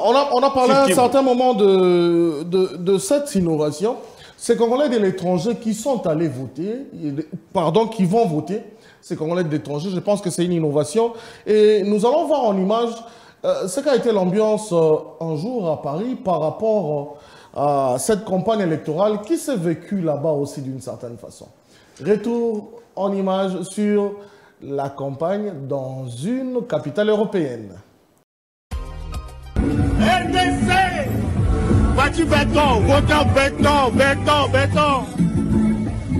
On a parlé à un certain moment de cette innovation. Ces Congolais de l'étranger qui sont allés voter, pardon, qui vont voter, ces Congolais de l'étranger, je pense que c'est une innovation. Et nous allons voir en image ce qu'a été l'ambiance un jour à Paris par rapport à cette campagne électorale qui s'est vécue là-bas aussi d'une certaine façon. Retour en image sur la campagne dans une capitale européenne. RDC, voici béton, béton, béton.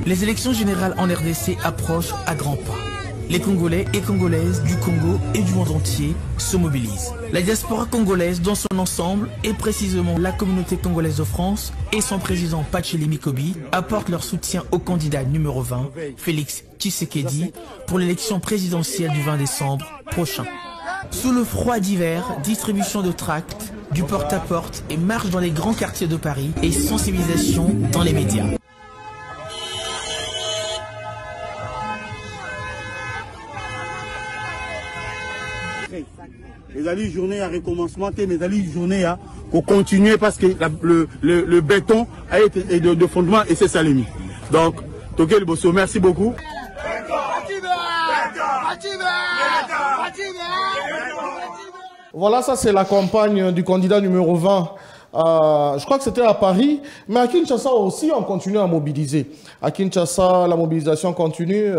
Les élections générales en RDC approchent à grands pas. Les Congolais et Congolaises du Congo et du monde entier se mobilisent. La diaspora congolaise dans son ensemble, et précisément la communauté congolaise de France et son président Pacheli Mikobi, apportent leur soutien au candidat numéro 20, Félix Tshisekedi, pour l'élection présidentielle du 20 décembre prochain. Sous le froid d'hiver, distribution de tracts, du porte-à-porte et marche dans les grands quartiers de Paris et sensibilisation dans les médias. Les alliés journée à recommencement, mais les journée à continuer parce que le béton a été de fondement et c'est sa limite. Donc, Tokel Bosso, merci beaucoup. Voilà, ça c'est la campagne du candidat numéro 20. Je crois que c'était à Paris, mais à Kinshasa aussi, on continue à mobiliser. À Kinshasa, la mobilisation continue.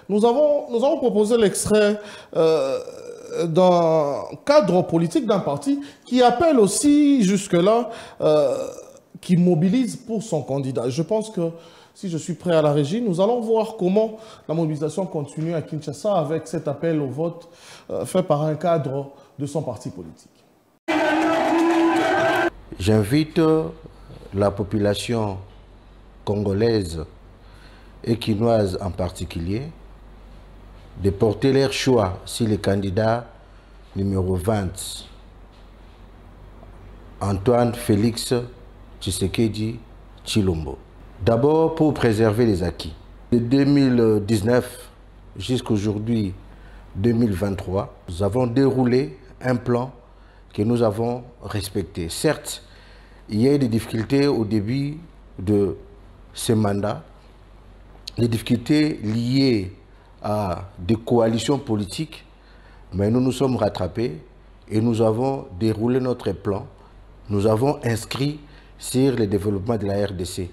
Nous avons proposé l'extrait d'un cadre politique d'un parti qui appelle aussi jusque-là, qui mobilise pour son candidat. Je pense que si je suis prêt à la régie, nous allons voir comment la mobilisation continue à Kinshasa avec cet appel au vote fait par un cadre de son parti politique. J'invite la population congolaise et quinoise en particulier de porter leur choix sur le candidat numéro 20, Antoine Félix Tshisekedi Tshilombo. D'abord pour préserver les acquis. De 2019 jusqu'à aujourd'hui 2023, nous avons déroulé un plan que nous avons respecté. Certes, il y a eu des difficultés au début de ce mandat, des difficultés liées à des coalitions politiques, mais nous nous sommes rattrapés et nous avons déroulé notre plan. Nous avons inscrit sur le développement de la RDC.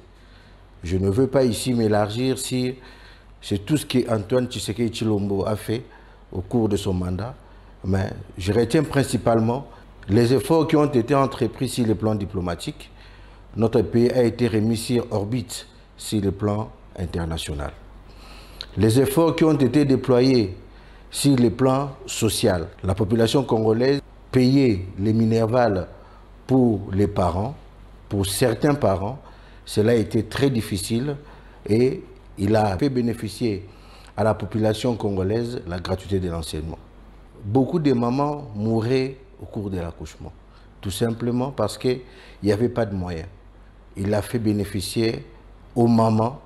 Je ne veux pas ici m'élargir sur tout ce que Antoine Tshisekedi Tshilombo a fait au cours de son mandat, mais je retiens principalement les efforts qui ont été entrepris sur le plan diplomatique. Notre pays a été remis sur orbite sur le plan international. Les efforts qui ont été déployés sur le plan social. La population congolaise payait les minervales pour les parents, pour certains parents. Cela a été très difficile et il a fait bénéficier à la population congolaise la gratuité de l'enseignement. Beaucoup de mamans mouraient au cours de l'accouchement, tout simplement parce qu'il n'y avait pas de moyens. Il a fait bénéficier aux mamans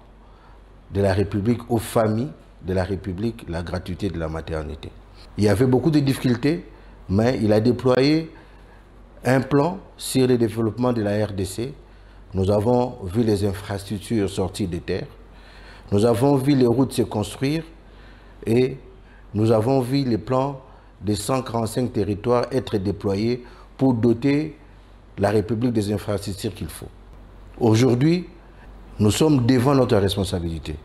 de la République, aux familles de la République, la gratuité de la maternité. Il y avait beaucoup de difficultés, mais il a déployé un plan sur le développement de la RDC. Nous avons vu les infrastructures sortir de terre, nous avons vu les routes se construire et nous avons vu les plans des 145 territoires être déployés pour doter la République des infrastructures qu'il faut. Aujourd'hui, nous sommes devant notre responsabilité,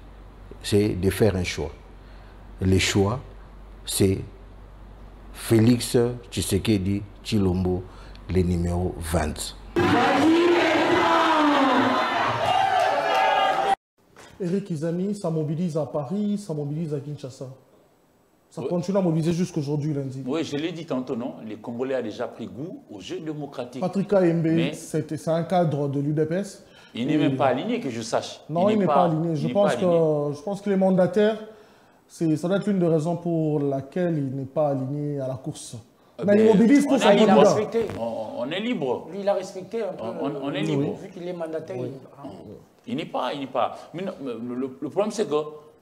c'est de faire un choix. Le choix, c'est Félix Tshisekedi Tshilombo, le numéro 20. Eric Izani, ça mobilise à Paris, ça mobilise à Kinshasa. Ça continue à mobiliser jusqu'aujourd'hui lundi. Oui, je l'ai dit tantôt, non? Les Congolais ont déjà pris goût au jeu démocratique. Patrick Kayembe, c'est un cadre de l'UDPS. Il n'est même pas aligné, que je sache. Non, il n'est pas aligné. Je pense que les mandataires, ça doit être l'une des raisons pour laquelle il n'est pas aligné à la course. Mais il mobilise pour son candidat. On est libre. Lui, il a respecté un peu. On est libre. Vu qu'il est mandataire. Oui. Il n'est pas. Mais non, le problème, c'est que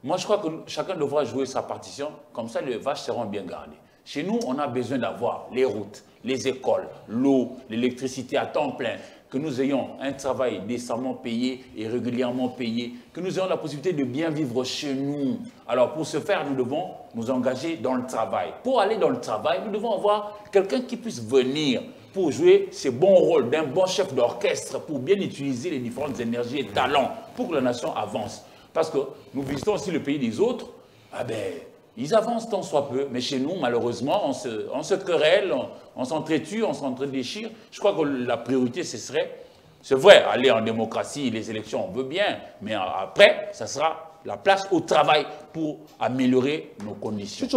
moi, je crois que chacun devra jouer sa partition. Comme ça, les vaches seront bien gardées. Chez nous, on a besoin d'avoir les routes, les écoles, l'eau, l'électricité à temps plein, que nous ayons un travail décemment payé et régulièrement payé, que nous ayons la possibilité de bien vivre chez nous. Alors pour ce faire, nous devons nous engager dans le travail. Pour aller dans le travail, nous devons avoir quelqu'un qui puisse venir pour jouer ce bons rôles d'un bon chef d'orchestre, pour bien utiliser les différentes énergies et talents, pour que la nation avance. Parce que nous visitons aussi le pays des autres, ah ben, ils avancent tant soit peu, mais chez nous, malheureusement, on se querelle, on s'entretue, on s'entredéchire. Je crois que la priorité, ce serait, c'est vrai, aller en démocratie, les élections, on veut bien, mais après, ça sera la place au travail pour améliorer nos conditions.